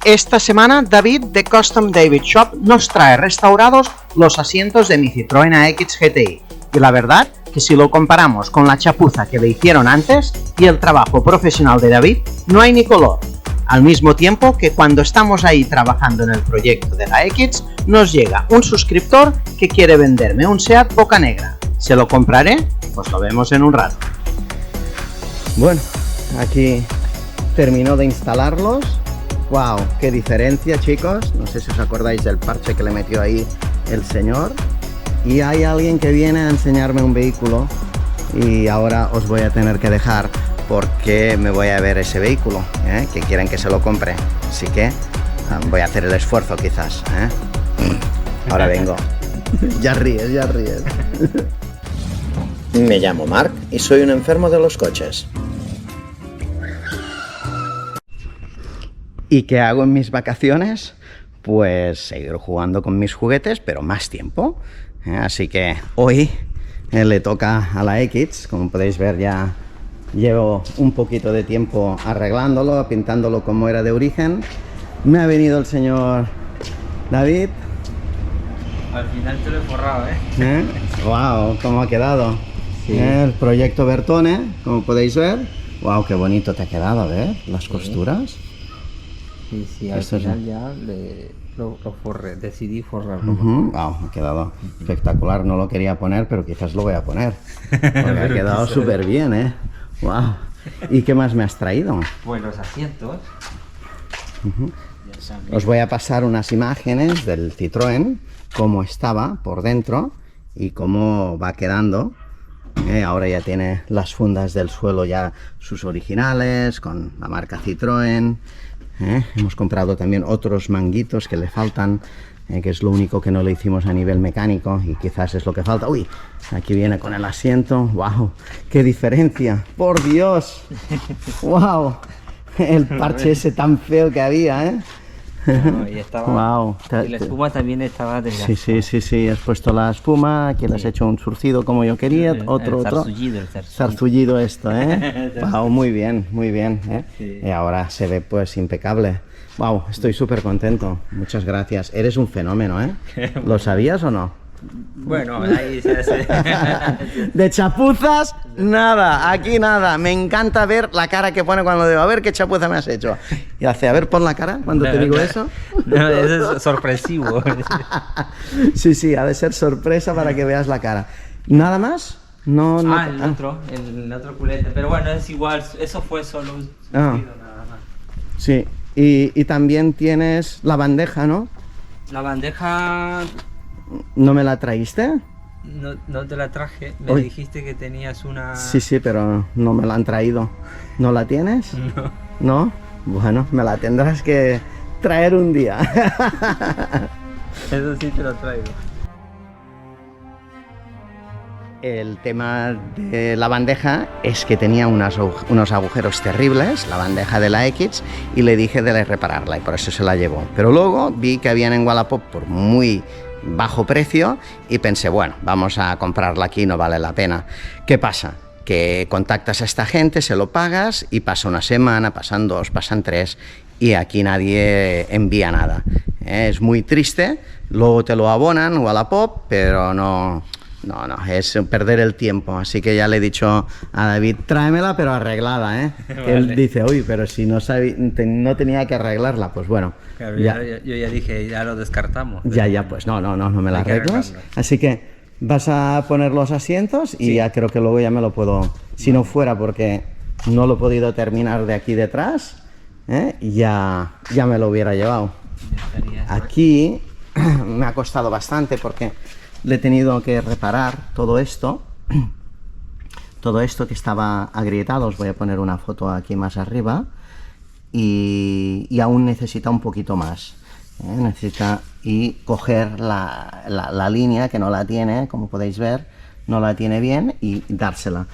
Esta semana David de Custom David Shop nos trae restaurados los asientos de mi Citroën AX GTI y la verdad que si lo comparamos con la chapuza que le hicieron antes y el trabajo profesional de David, no hay ni color. Al mismo tiempo que cuando estamos ahí trabajando en el proyecto de la X, nos llega un suscriptor que quiere venderme un Seat Bocanegra. ¿Se lo compraré? Pues lo vemos en un rato. Bueno, aquí terminó de instalarlos. ¡Wow! ¡Qué diferencia, chicos! No sé si os acordáis del parche que le metió ahí el señor. Y hay alguien que viene a enseñarme un vehículo y ahora os voy a tener que dejar porque me voy a ver ese vehículo, que quieren que se lo compre. Así que voy a hacer el esfuerzo quizás. Ahora vengo. Ya ríes, ya ríes. Me llamo Marc y soy un enfermo de los coches. ¿Y qué hago en mis vacaciones? Pues seguir jugando con mis juguetes, pero más tiempo. Así que hoy le toca a la X. Como podéis ver, ya llevo un poquito de tiempo arreglándolo, pintándolo como era de origen. Me ha venido el señor David. Al final te lo he forrado, ¡Wow! ¿Cómo ha quedado? Sí. El proyecto Bertone, como podéis ver. ¡Wow! ¡Qué bonito te ha quedado! A ver, las costuras. Sí, al final ya lo forré, decidí forrarlo. Wow, ha quedado espectacular. No lo quería poner, pero quizás lo voy a poner. Porque ha quedado súper bien, Wow. ¿Y qué más me has traído? Pues los asientos. Os voy a pasar unas imágenes del Citroën, cómo estaba por dentro y cómo va quedando. Ahora ya tiene las fundas del suelo ya sus originales, con la marca Citroën. Hemos comprado también otros manguitos que le faltan, que es lo único que no le hicimos a nivel mecánico y quizás es lo que falta. ¡Uy! Aquí viene con el asiento. ¡Wow! ¡Qué diferencia! ¡Por Dios! ¡Wow! El parche ese tan feo que había, No, y estaba, wow. Y la espuma también estaba desgastada. Sí, has puesto la espuma, aquí le has hecho un surcido como yo quería, otro. Zarzullido esto, Wow, muy bien, Sí. Y ahora se ve pues impecable. Wow, estoy súper contento, muchas gracias. Eres un fenómeno, ¿Lo sabías o no? Bueno, ahí se hace. De chapuzas, nada, aquí nada. Me encanta ver la cara que pone cuando digo, a ver qué chapuza me has hecho. Y hace, a ver, pon la cara cuando te digo eso. No, eso es sorpresivo. Sí, ha de ser sorpresa para que veas la cara. ¿Nada más? No. El otro culete. Pero bueno, es igual, eso fue solo un nada más. Sí, y también tienes la bandeja, ¿no? La bandeja... ¿No me la traíste? No te la traje, me dijiste que tenías una... Sí, pero no me la han traído. ¿No la tienes? No. ¿No? Bueno, me la tendrás que traer un día. Eso sí te lo traigo. El tema de la bandeja es que tenía unos agujeros terribles, la bandeja de la X, y le dije de repararla y por eso se la llevó. Pero luego vi que habían en Wallapop por muy bajo precio y pensé, bueno, vamos a comprarla aquí, no vale la pena. ¿Qué pasa? Que contactas a esta gente, se lo pagas y pasa una semana, pasan 2, pasan 3 y aquí nadie envía nada. Es muy triste, luego te lo abonan Wallapop, pero no, es perder el tiempo. Así que ya le he dicho a David, tráemela pero arreglada, Vale. Él dice, uy, pero si no tenía que arreglarla, pues bueno. Claro, yo ya dije, ya lo descartamos. Ya, pues no me la arreglas. Así que vas a poner los asientos y ya creo que luego ya me lo puedo, si no fuera porque no lo he podido terminar de aquí detrás, ya me lo hubiera llevado. Aquí me ha costado bastante porque le he tenido que reparar todo esto que estaba agrietado. Os voy a poner una foto aquí más arriba y aún necesita un poquito más, necesita y coger la línea que no la tiene, como podéis ver, no la tiene bien y dársela.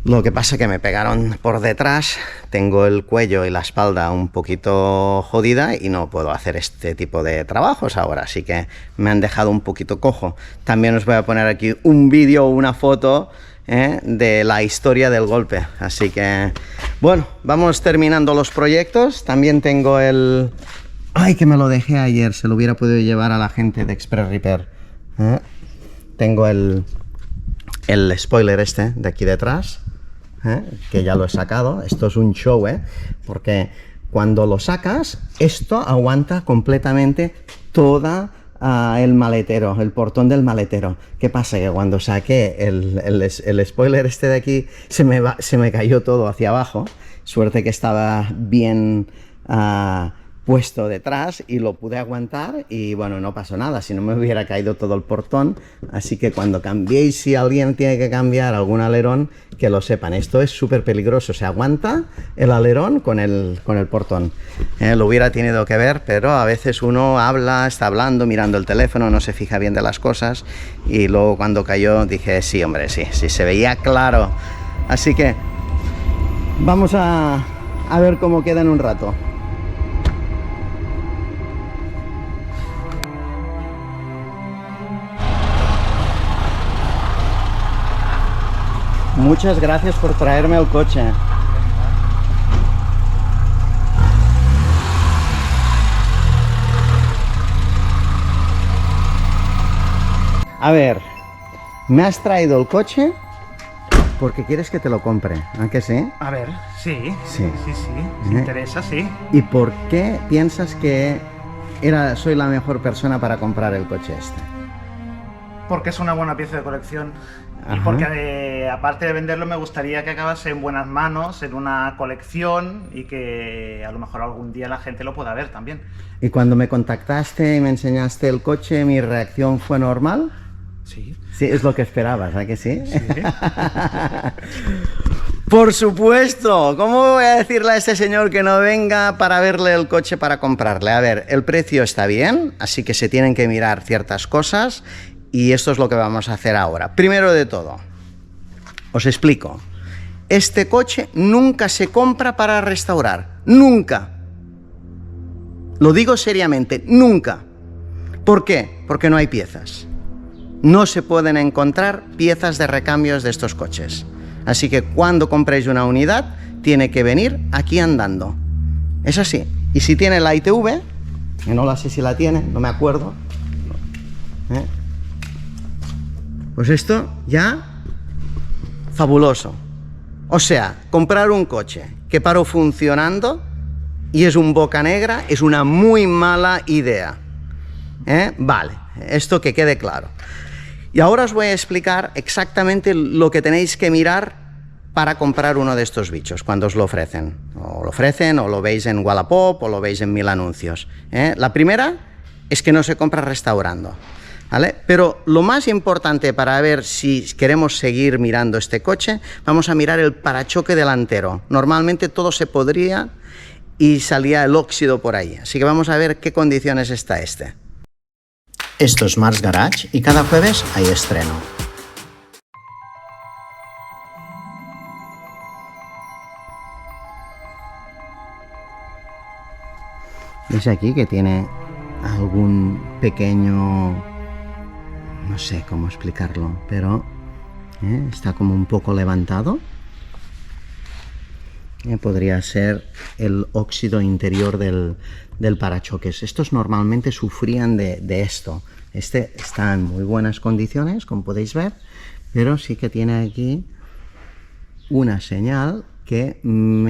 Lo que pasa que me pegaron por detrás, tengo el cuello y la espalda un poquito jodida y no puedo hacer este tipo de trabajos ahora, así que me han dejado un poquito cojo. También os voy a poner aquí un vídeo o una foto de la historia del golpe, así que Bueno, vamos terminando los proyectos. También tengo el... ¡Ay, que me lo dejé ayer! Se lo hubiera podido llevar a la gente de Express Repair. Tengo el spoiler este de aquí detrás, que ya lo he sacado. Esto es un show, porque cuando lo sacas, esto aguanta completamente toda el maletero, el portón del maletero. ¿Qué pasa? Que cuando saqué el spoiler este de aquí, se me cayó todo hacia abajo. Suerte que estaba bien puesto detrás y lo pude aguantar y bueno, no pasó nada, si no me hubiera caído todo el portón. Así que cuando cambiéis, si alguien tiene que cambiar algún alerón, que lo sepan, esto es súper peligroso, se aguanta el alerón con el portón. Lo hubiera tenido que ver, pero a veces uno está hablando, mirando el teléfono, no se fija bien de las cosas y luego cuando cayó dije, sí hombre, sí, se veía claro. Así que vamos a ver cómo queda en un rato. Muchas gracias por traerme el coche. A ver, me has traído el coche porque quieres que te lo compre, ¿a que sí? A ver, sí. Si interesa, sí. ¿Y por qué piensas que soy la mejor persona para comprar el coche este? Porque es una buena pieza de colección. Ajá. Y porque aparte de venderlo me gustaría que acabase en buenas manos, en una colección y que a lo mejor algún día la gente lo pueda ver también. ¿Y cuando me contactaste y me enseñaste el coche, mi reacción fue normal? Sí. Sí, es lo que esperabas, ¿a que sí? Sí. Por supuesto, ¿cómo voy a decirle a este señor que no venga para verle el coche para comprarle? A ver, el precio está bien, así que se tienen que mirar ciertas cosas. Y esto es lo que vamos a hacer ahora. Primero de todo, os explico. Este coche nunca se compra para restaurar. Nunca. Lo digo seriamente, nunca. ¿Por qué? Porque no hay piezas. No se pueden encontrar piezas de recambios de estos coches. Así que cuando compréis una unidad, tiene que venir aquí andando. Es así. Y si tiene la ITV, que no la sé si la tiene, no me acuerdo. Pues esto ya, fabuloso. O sea, comprar un coche que paró funcionando y es un boca negra es una muy mala idea. Vale, esto que quede claro. Y ahora os voy a explicar exactamente lo que tenéis que mirar para comprar uno de estos bichos cuando os lo ofrecen. O lo veis en Wallapop o lo veis en 1000 anuncios. La primera es que no se compra restaurando. ¿Vale? Pero lo más importante para ver si queremos seguir mirando este coche, vamos a mirar el parachoque delantero. Normalmente todo se podría y salía el óxido por ahí. Así que vamos a ver qué condiciones está este. Esto es Mars Garage y cada jueves hay estreno. ¿Veis aquí que tiene algún pequeño... no sé cómo explicarlo, pero está como un poco levantado? Podría ser el óxido interior del parachoques. Estos normalmente sufrían de esto. Este está en muy buenas condiciones, como podéis ver, pero sí que tiene aquí una señal que no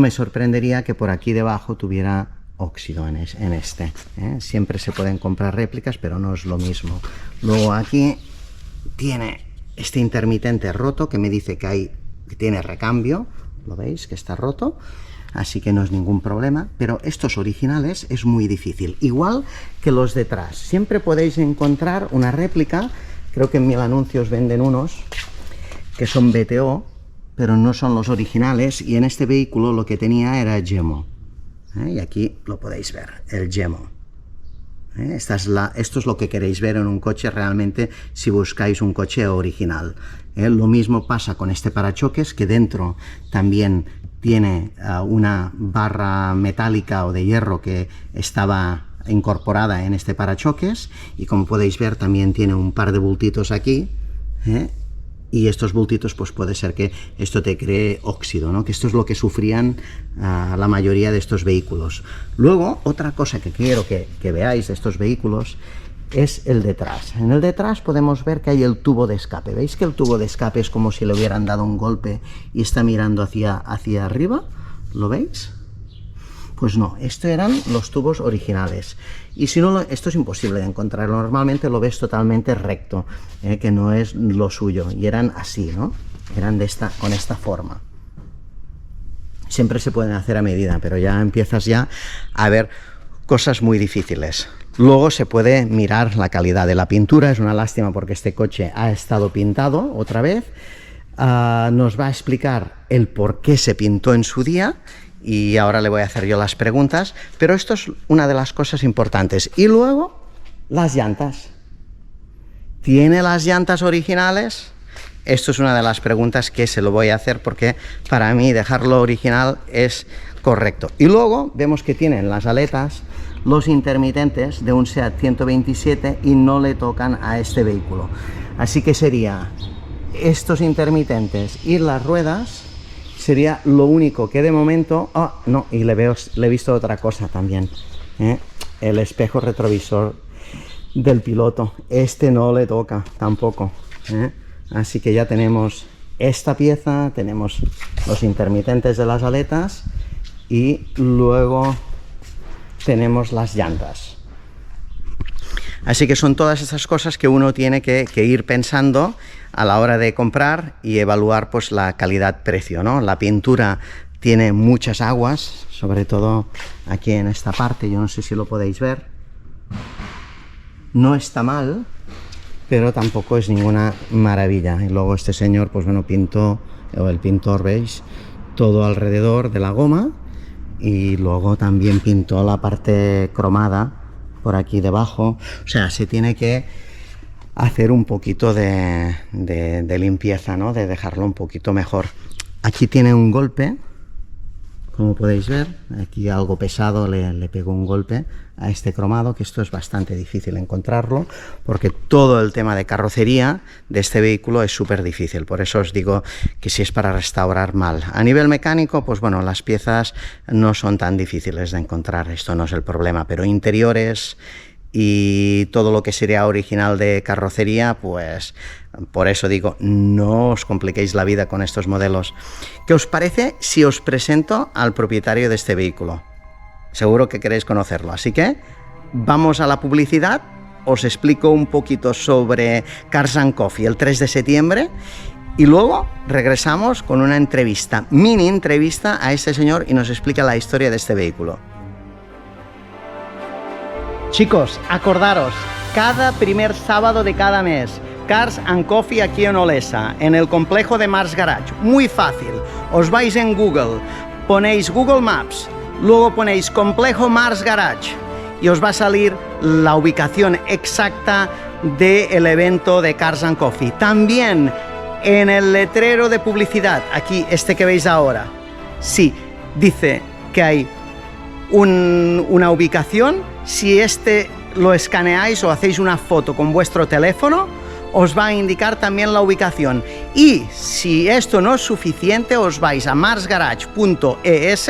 me sorprendería que por aquí debajo tuviera óxido en este. Siempre se pueden comprar réplicas, pero no es lo mismo. Luego aquí tiene este intermitente roto que me dice que tiene recambio. ¿Lo veis? Que está roto. Así que no es ningún problema. Pero estos originales es muy difícil. Igual que los detrás. Siempre podéis encontrar una réplica. Creo que en 1000 anuncios venden unos que son BTO, pero no son los originales. Y en este vehículo lo que tenía era Gemo. Y aquí lo podéis ver, el Gemo. Esto es lo que queréis ver en un coche realmente si buscáis un coche original. Lo mismo pasa con este parachoques, que dentro también tiene una barra metálica o de hierro que estaba incorporada en este parachoques, y como podéis ver también tiene un par de bultitos aquí, y estos bultitos pues puede ser que esto te cree óxido, ¿no? Que esto es lo que sufrían la mayoría de estos vehículos. Luego, otra cosa que quiero que veáis de estos vehículos es el detrás. En el detrás podemos ver que hay el tubo de escape. ¿Veis que el tubo de escape es como si le hubieran dado un golpe y está mirando hacia arriba? ¿Lo veis? Pues no, estos eran los tubos originales. Y si no, esto es imposible de encontrar. Normalmente lo ves totalmente recto, que no es lo suyo. Y eran así, ¿no? Eran con esta forma. Siempre se pueden hacer a medida, pero ya empiezas a ver cosas muy difíciles. Luego se puede mirar la calidad de la pintura. Es una lástima porque este coche ha estado pintado otra vez. Nos va a explicar el por qué se pintó en su día. Y ahora le voy a hacer yo las preguntas, pero esto es una de las cosas importantes. Y luego, las llantas. ¿Tiene las llantas originales? Esto es una de las preguntas que se lo voy a hacer porque para mí dejarlo original es correcto. Y luego vemos que tienen las aletas, los intermitentes de un SEAT 127 y no le tocan a este vehículo. Así que sería estos intermitentes y las ruedas. Sería lo único que de momento... no, y le he visto otra cosa también. El espejo retrovisor del piloto. Este no le toca tampoco. Así que ya tenemos esta pieza, tenemos los intermitentes de las aletas y luego tenemos las llantas. Así que son todas esas cosas que uno tiene que ir pensando a la hora de comprar y evaluar pues la calidad-precio, ¿no? La pintura tiene muchas aguas, sobre todo aquí en esta parte, yo no sé si lo podéis ver. No está mal, pero tampoco es ninguna maravilla. Y luego este señor, pues bueno, pintó, o el pintor, veis, todo alrededor de la goma y luego también pintó la parte cromada por aquí debajo. O sea, se tiene que hacer un poquito de limpieza, ¿no? De dejarlo un poquito mejor. Aquí tiene un golpe, como podéis ver, aquí algo pesado le pegó un golpe a este cromado, que esto es bastante difícil encontrarlo, porque todo el tema de carrocería de este vehículo es súper difícil. Por eso os digo que si es para restaurar mal. A nivel mecánico, pues bueno, las piezas no son tan difíciles de encontrar, esto no es el problema, pero interiores y todo lo que sería original de carrocería, pues por eso digo, no os compliquéis la vida con estos modelos. ¿Qué os parece si os presento al propietario de este vehículo? Seguro que queréis conocerlo, así que vamos a la publicidad, os explico un poquito sobre Cars and Coffee el 3 de septiembre y luego regresamos con una entrevista, mini entrevista a este señor y nos explica la historia de este vehículo. Chicos, acordaros, cada primer sábado de cada mes, Cars and Coffee aquí en Olesa, en el complejo de Mars Garage. Muy fácil, os vais en Google, ponéis Google Maps, luego ponéis complejo Mars Garage y os va a salir la ubicación exacta del evento de Cars and Coffee. También en el letrero de publicidad, aquí este que veis ahora, sí, dice que hay una ubicación. Si este lo escaneáis o hacéis una foto con vuestro teléfono, os va a indicar también la ubicación. Y si esto no es suficiente, os vais a marsgarage.es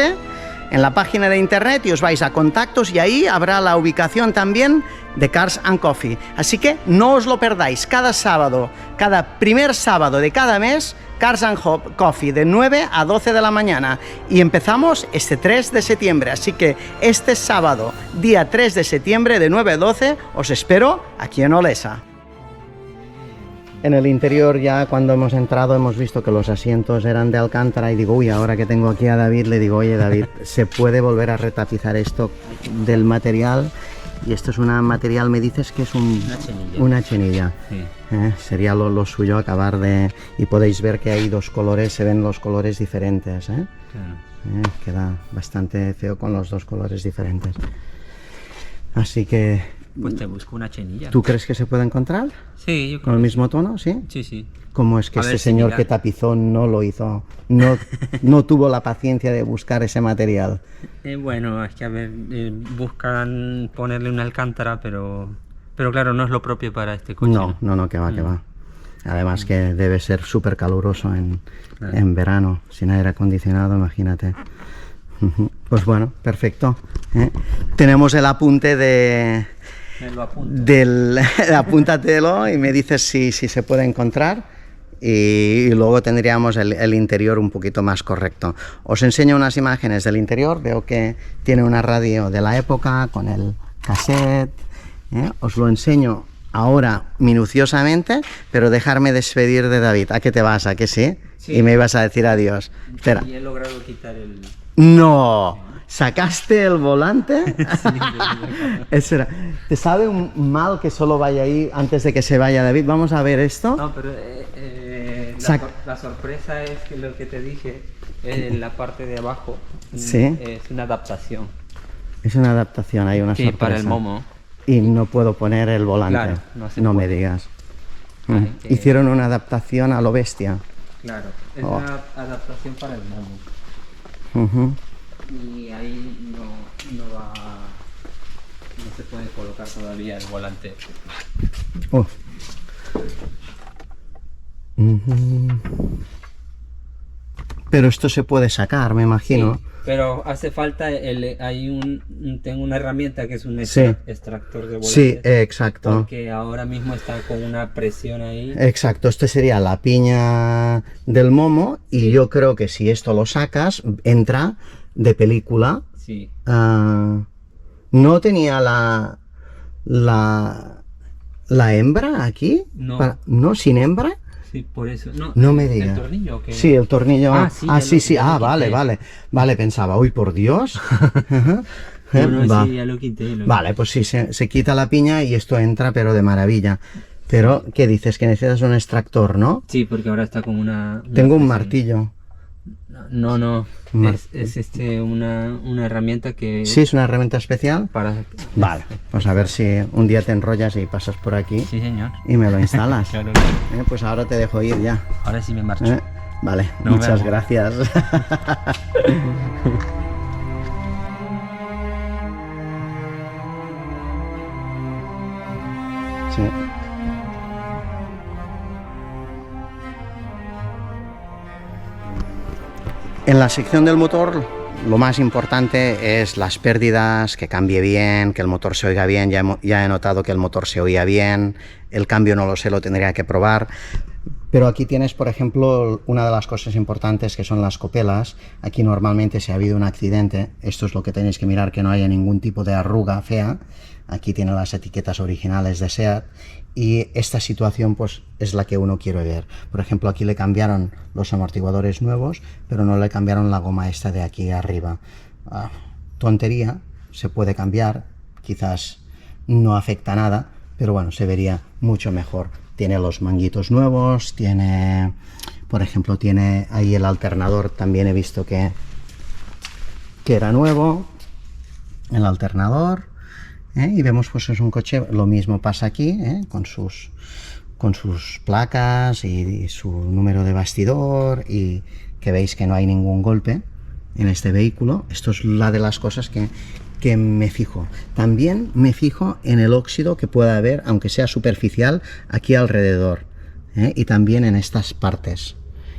en la página de internet y os vais a contactos y ahí habrá la ubicación también de Cars and Coffee. Así que no os lo perdáis, cada sábado, cada primer sábado de cada mes, Cars and Coffee de 9 a 12 de la mañana y empezamos este 3 de septiembre, así que este sábado, día 3 de septiembre de 9 a 12, os espero aquí en Olesa. En el interior ya cuando hemos entrado hemos visto que los asientos eran de alcántara y digo, uy, ahora que tengo aquí a David, le digo, oye David, ¿se puede volver a retapizar esto del material? Y esto es un material, me dices que es una chenilla. Sí. Sería lo suyo acabar de... Y podéis ver que hay dos colores, se ven los colores diferentes. Claro. Queda bastante feo con los dos colores diferentes. Así que... Pues te busco una chenilla. ¿Tú crees que se puede encontrar? Sí, yo creo. ¿Con el mismo tono? Sí. Sí, sí. ¿Cómo es que este señor que tapizó no lo hizo? No tuvo la paciencia de buscar ese material. Bueno, es que a ver, buscan ponerle una alcántara, pero claro, no es lo propio para este coche. No, que va. Además que debe ser súper caluroso en verano, sin aire acondicionado, imagínate. Pues bueno, perfecto. Tenemos el apunte apúntatelo y me dices si se puede encontrar y luego tendríamos el interior un poquito más correcto. Os enseño unas imágenes del interior, veo que tiene una radio de la época con el cassette, os lo enseño ahora minuciosamente, pero dejarme despedir de David. ¿A qué te vas? ¿A qué sí? Sí. Y me ibas a decir adiós. Espera. Y he logrado quitar el... ¡No! ¿Sacaste el volante? Sí, Espera, ¿te sabe un mal que solo vaya ahí antes de que se vaya David? Vamos a ver esto. No, pero la sorpresa es que lo que te dije, en la parte de abajo, ¿sí? Es una adaptación. Es una adaptación, hay una sorpresa. Para el Momo. Y no puedo poner el volante. Claro, no me digas. Hicieron una adaptación a lo bestia. Claro, es una adaptación para el Momo. Y ahí no se puede colocar todavía el volante. Pero esto se puede sacar, me imagino. Sí, pero hace falta tengo una herramienta que es un extractor de volante. Sí, exacto. Porque ahora mismo está con una presión ahí. Exacto, este sería la piña del Momo y yo creo que si esto lo sacas, entra de película. Sí. ¿No tenía la hembra aquí? No. ¿No? ¿Sin hembra? Sí, por eso. No me digas. ¿El tornillo? ¿Qué? Sí, el tornillo. Sí. Vale. Vale, pensaba, uy, por Dios. Sí, ya lo quité. Vale, pues sí, se quita la piña y esto entra, pero de maravilla. Pero, ¿qué dices? Que necesitas un extractor, ¿no? Sí, porque ahora está con una Tengo un martillo. No. Es una herramienta que... Sí, es una herramienta especial. Vale, pues a ver si un día te enrollas y pasas por aquí. Sí, señor. Y me lo instalas. Claro. Pues ahora te dejo ir ya. Ahora sí me marcho. Vale, muchas gracias. Sí. En la sección del motor, lo más importante es las pérdidas, que cambie bien, que el motor se oiga bien. Ya he notado que el motor se oía bien, el cambio no lo sé, lo tendría que probar. Pero aquí tienes, por ejemplo, una de las cosas importantes que son las copelas. Aquí normalmente si ha habido un accidente, esto es lo que tenéis que mirar, que no haya ningún tipo de arruga fea. Aquí tiene las etiquetas originales de SEAT y esta situación pues es la que uno quiere ver. Por ejemplo, aquí le cambiaron los amortiguadores nuevos, pero no le cambiaron la goma esta de aquí arriba. Tontería, se puede cambiar, quizás no afecta nada, pero bueno, se vería mucho mejor. Tiene los manguitos nuevos, tiene, por ejemplo, tiene ahí el alternador, también he visto que era nuevo, el alternador. Y vemos pues es un coche, lo mismo pasa aquí, con sus placas y su número de bastidor, y que veis que no hay ningún golpe en este vehículo. Esto es la de las cosas que me fijo. También me fijo en el óxido que pueda haber, aunque sea superficial, aquí alrededor, y también en estas partes.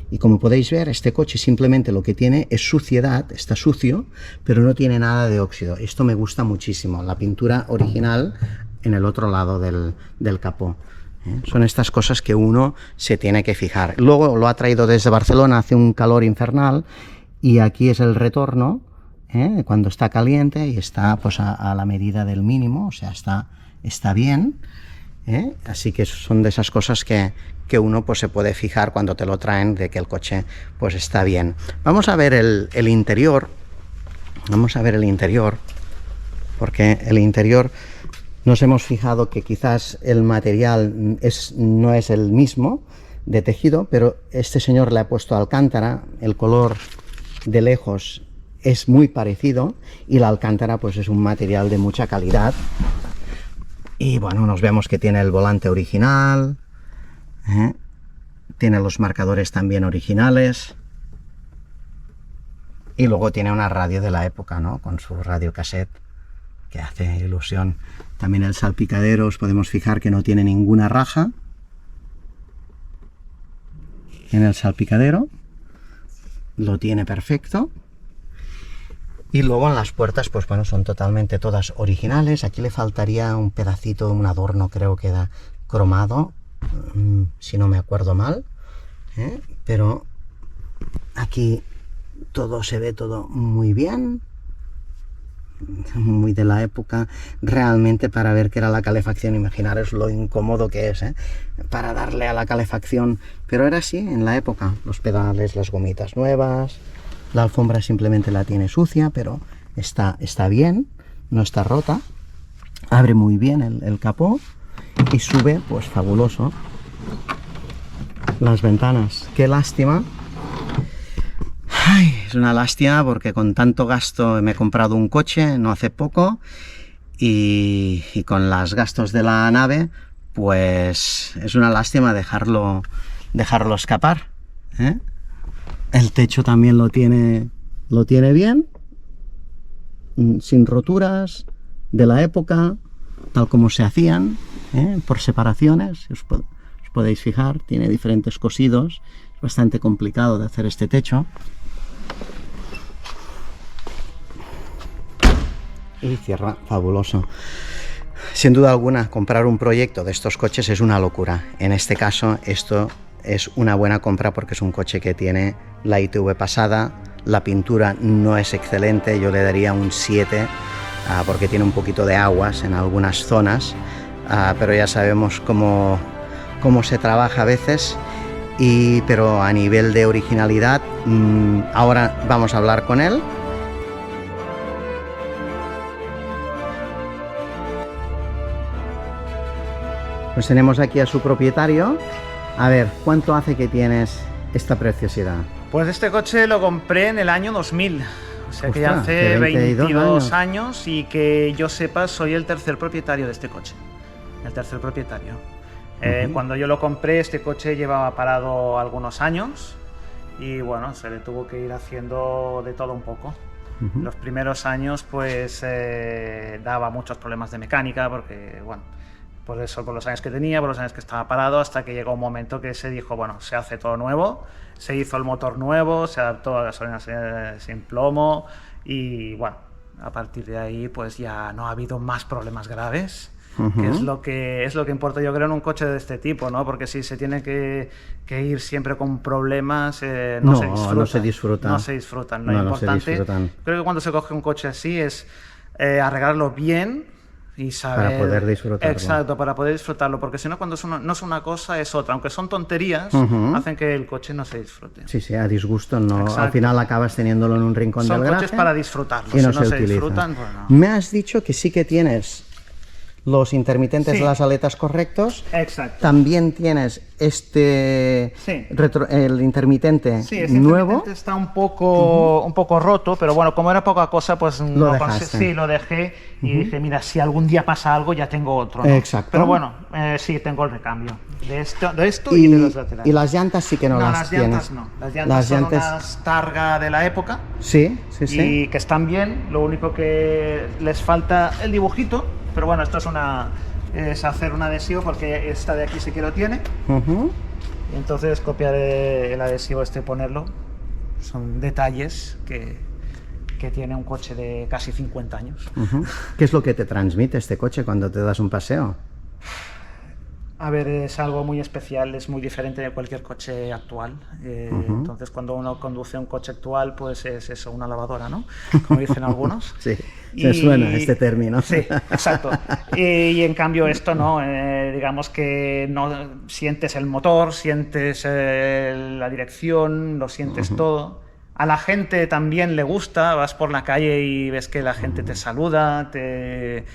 Y como podéis ver, este coche simplemente lo que tiene es suciedad, está sucio, pero no tiene nada de óxido. Esto me gusta muchísimo, la pintura original en el otro lado del capó. Son estas cosas que uno se tiene que fijar. Luego lo ha traído desde Barcelona, hace un calor infernal, y aquí es el retorno, cuando está caliente y está pues a la medida del mínimo, o sea, está bien. Así que son de esas cosas que uno pues se puede fijar cuando te lo traen, de que el coche pues está bien. Vamos a ver el interior. Vamos a ver el interior, porque el interior nos hemos fijado que quizás el material no es el mismo de tejido, pero este señor le ha puesto alcántara, el color de lejos es muy parecido y la alcántara pues es un material de mucha calidad. Y bueno, nos vemos que tiene el volante original, tiene los marcadores también originales, y luego tiene una radio de la época, ¿no? Con su radio cassette, que hace ilusión. También el salpicadero, os podemos fijar que no tiene ninguna raja. en el salpicadero, lo tiene perfecto. Y luego en las puertas, pues bueno, son totalmente todas originales. Aquí le faltaría un pedacito, un adorno, creo que da cromado, si no me acuerdo mal, pero aquí todo se ve todo muy bien, muy de la época. Realmente, para ver qué era la calefacción, imaginaros lo incómodo que es, para darle a la calefacción, pero era así en la época. Los pedales, las gomitas nuevas, la alfombra simplemente la tiene sucia, pero está bien, no está rota. Abre muy bien el capó y sube, pues fabuloso. Las ventanas, qué lástima. Ay, es una lástima porque con tanto gasto me he comprado un coche no hace poco y con los gastos de la nave, pues es una lástima dejarlo escapar, ¿eh? El techo también lo tiene bien, sin roturas, de la época, tal como se hacían, por separaciones. Os podéis fijar, tiene diferentes cosidos. Es bastante complicado de hacer este techo. Y cierra fabuloso. Sin duda alguna, comprar un proyecto de estos coches es una locura. En este caso, esto es una buena compra porque es un coche que tiene la ITV pasada. La pintura no es excelente, yo le daría un 7 porque tiene un poquito de aguas en algunas zonas, pero ya sabemos cómo se trabaja a veces. Pero a nivel de originalidad, ahora vamos a hablar con él. Pues tenemos aquí a su propietario. A ver, ¿cuánto hace que tienes esta preciosidad? Pues este coche lo compré en el año 2000, o sea que ya hace 22 años, y que yo sepa soy el tercer propietario de este coche. El tercer propietario. Cuando yo lo compré, este coche llevaba parado algunos años y bueno, se le tuvo que ir haciendo de todo un poco. Los primeros años pues daba muchos problemas de mecánica porque, bueno, por eso, por los años que tenía, por los años que estaba parado, hasta que llegó un momento que se dijo, bueno, se hace todo nuevo, se hizo el motor nuevo, se adaptó a gasolina sin plomo y bueno, a partir de ahí pues ya no ha habido más problemas graves. Que es lo que importa, yo creo, en un coche de este tipo, ¿no? Porque si se tiene que ir siempre con problemas, no se disfrutan. Lo importante, creo que cuando se coge un coche así es arreglarlo bien y saber... Para poder disfrutarlo. Exacto, para poder disfrutarlo, porque si no, cuando no es una cosa, es otra. Aunque son tonterías, hacen que el coche no se disfrute. Sí, a disgusto, no. Exacto. Al final acabas teniéndolo en un rincón del garaje. Son coches para disfrutarlos, y no si no se disfrutan. Pues no. Me has dicho que sí que tienes los intermitentes de las aletas correctos. Exacto. También tienes el intermitente nuevo. Intermitente está un poco roto, pero bueno, como era poca cosa, pues lo dejaste. Lo dejé y dije, mira, si algún día pasa algo, ya tengo otro, ¿no? Exacto. Pero bueno, sí, tengo el recambio de esto y de los laterales. Y las llantas sí que no las tienes. Llantas no. Las llantas son unas Targa de la época. Sí. Y que están bien, lo único que les falta el dibujito. Pero bueno, esto es hacer un adhesivo porque esta de aquí sí que lo tiene. Y entonces copiar el adhesivo ponerlo. Son detalles que tiene un coche de casi 50 años. ¿Qué es lo que te transmite este coche cuando te das un paseo? A ver, es algo muy especial, es muy diferente de cualquier coche actual. Entonces, cuando uno conduce un coche actual, pues es eso, una lavadora, ¿no? Como dicen algunos. Sí, se suena este término. Sí, exacto. Y en cambio esto, ¿no? Digamos que no sientes el motor, sientes la dirección, lo sientes todo. A la gente también le gusta, vas por la calle y ves que la gente te saluda, de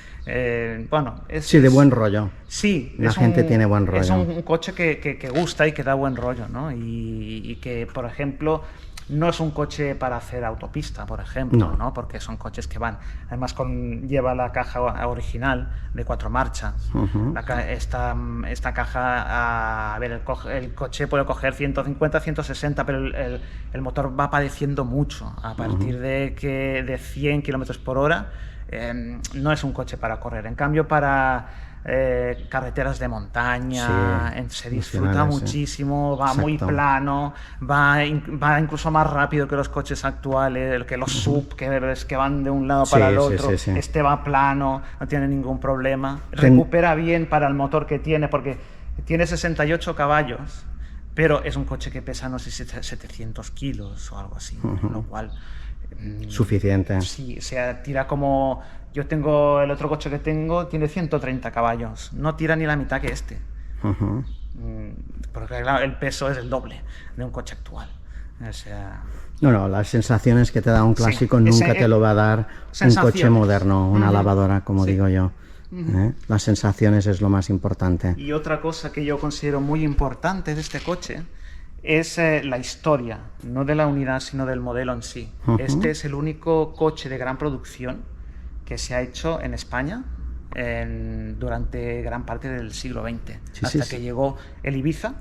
buen rollo. Sí. La gente tiene buen rollo. Es un coche que gusta y que da buen rollo, ¿no? Y que, por ejemplo, no es un coche para hacer autopista, por ejemplo, ¿no? Porque son coches que van... Además, lleva la caja original de 4 marchas. Esta caja, a ver, el coche puede coger 150, 160, pero el motor va padeciendo mucho. A partir de 100 km/h, no es un coche para correr. En cambio, para carreteras de montaña, se disfruta muchísimo, va Exacto. muy plano, va incluso más rápido que los coches actuales, que los sub, que ves que van de un lado para el otro. Este va plano, no tiene ningún problema, recupera bien para el motor que tiene, porque tiene 68 caballos, pero es un coche que pesa, no sé si 700 kilos o algo así, con lo cual... Suficiente. Sí, o sea, tira como... Yo tengo el otro coche que tengo, tiene 130 caballos. No tira ni la mitad que este. Porque claro, el peso es el doble de un coche actual. O sea... No, las sensaciones que te da un clásico nunca te lo va a dar un coche moderno, una lavadora, como digo yo. Las sensaciones es lo más importante. Y otra cosa que yo considero muy importante de este coche es la historia, no de la unidad, sino del modelo en sí. Este es el único coche de gran producción que se ha hecho en España durante gran parte del siglo XX, hasta que llegó el Ibiza,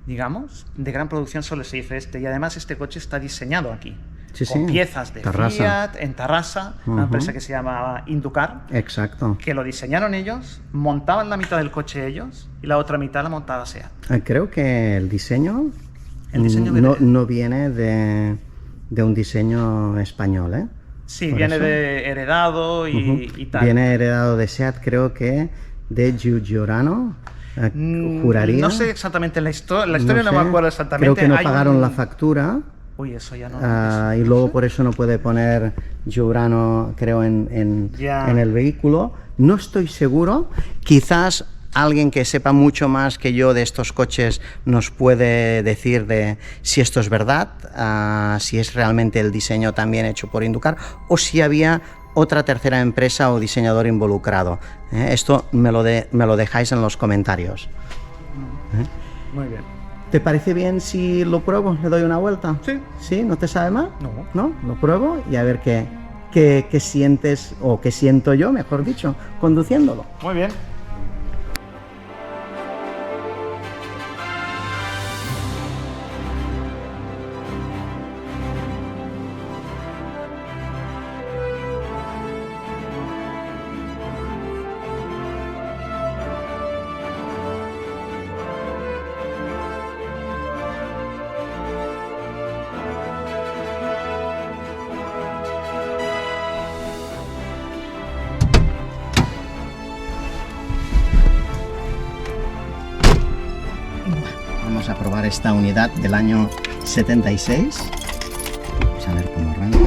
digamos, de gran producción solo se hizo este, y además este coche está diseñado aquí, con piezas de Fiat, en Tarrasa, una empresa que se llama Inducar, exacto, que lo diseñaron ellos, montaban la mitad del coche ellos, y la otra mitad la montaba SEAT. Creo que el diseño no viene de un diseño español, ¿eh? Sí, viene de heredado y tal. Viene heredado de SEAT, creo que de Giugiaro, juraría. No sé exactamente la historia no me acuerdo exactamente. Creo que no pagaron la factura. Uy, eso ya no. Y luego por eso no puede poner Giugiaro, creo, en el vehículo. No estoy seguro. Quizás alguien que sepa mucho más que yo de estos coches nos puede decir de si esto es verdad, si es realmente el diseño también hecho por Inducar o si había otra tercera empresa o diseñador involucrado. Esto me lo dejáis en los comentarios. Muy bien. ¿Te parece bien si lo pruebo? ¿Le doy una vuelta? Sí. ¿Sí? ¿No te sabe mal? No. ¿No? Lo pruebo y a ver qué sientes, o qué siento yo, mejor dicho, conduciéndolo. Muy bien. Vamos a probar esta unidad del año 76. Vamos a ver cómo arranca.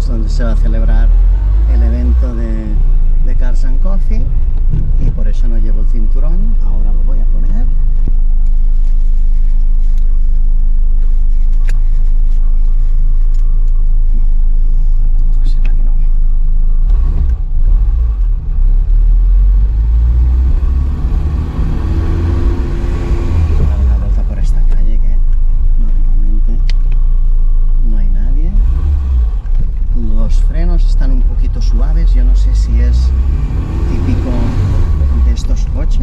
Donde se va a celebrar el evento de Cars and Coffee, y por eso no llevo el cinturón. Ahora lo voy a poner. ¿O será que no? Voy a dar una vuelta por esta calle que normalmente no hay nadie. Los frenos están un poquito suaves, yo no sé si es típico de estos coches.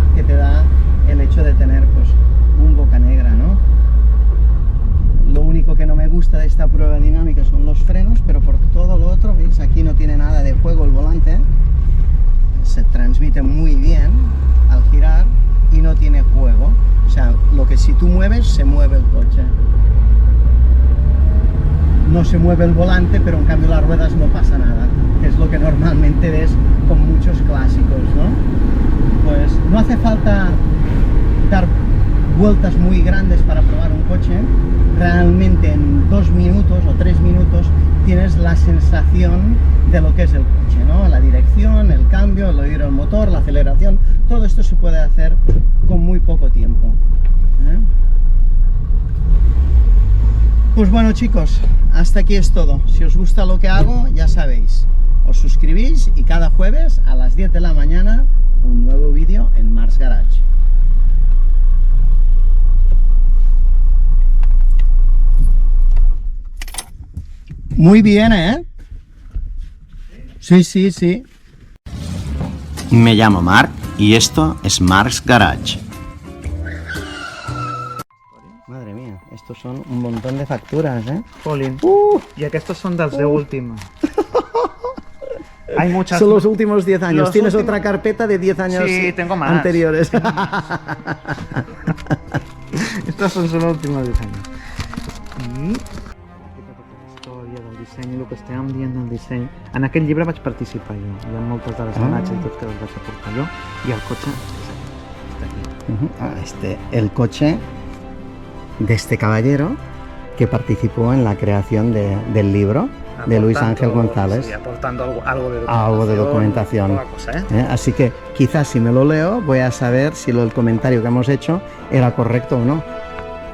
comodidad que te da el hecho de tener pues un bocanegra, ¿no? Lo único que no me gusta de esta prueba dinámica son los frenos, pero por todo lo otro, ¿veis? Aquí no tiene nada de juego el volante, se transmite muy bien al girar y no tiene juego, o sea, lo que si tú mueves, se mueve el coche. No se mueve el volante, pero en cambio las ruedas no pasa nada, que es lo que normalmente ves con muchos clásicos, ¿no? Pues no hace falta dar vueltas muy grandes para probar un coche. Realmente en 2 minutos o 3 minutos tienes la sensación de lo que es el coche, ¿no? La dirección, el cambio, el oír el motor, la aceleración, todo esto se puede hacer con muy poco tiempo, ¿eh? Pues bueno, chicos, hasta aquí es todo. Si os gusta lo que hago, ya sabéis, os suscribís y cada jueves a las 10 de la mañana un nuevo vídeo en Marx Garage. Muy bien, ¿eh? Sí, sí, sí. Me llamo Marc y esto es Marx Garage. Madre mía, estos son un montón de facturas, ¿eh? Jolín. Y aquests són dels 10 últimos. Hay muchas. Son los últimos 10 años. Los ¿Tienes últimos... otra carpeta de 10 años sí, tengo más. anteriores? Estos són los últimos 10 años. I... història del disseny, el que estàvem dient del disseny. En aquell llibre vaig participar jo. Hi ha moltes de les imatges i tot que les vaig aportar jo. I el cotxe està aquí. El coche de este caballero que participó en la creación del libro de Luis Ángel González. Sí, aportando algo de documentación. Cosa, ¿eh? Así que quizás si me lo leo voy a saber si el comentario que hemos hecho era correcto o no.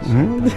Sí,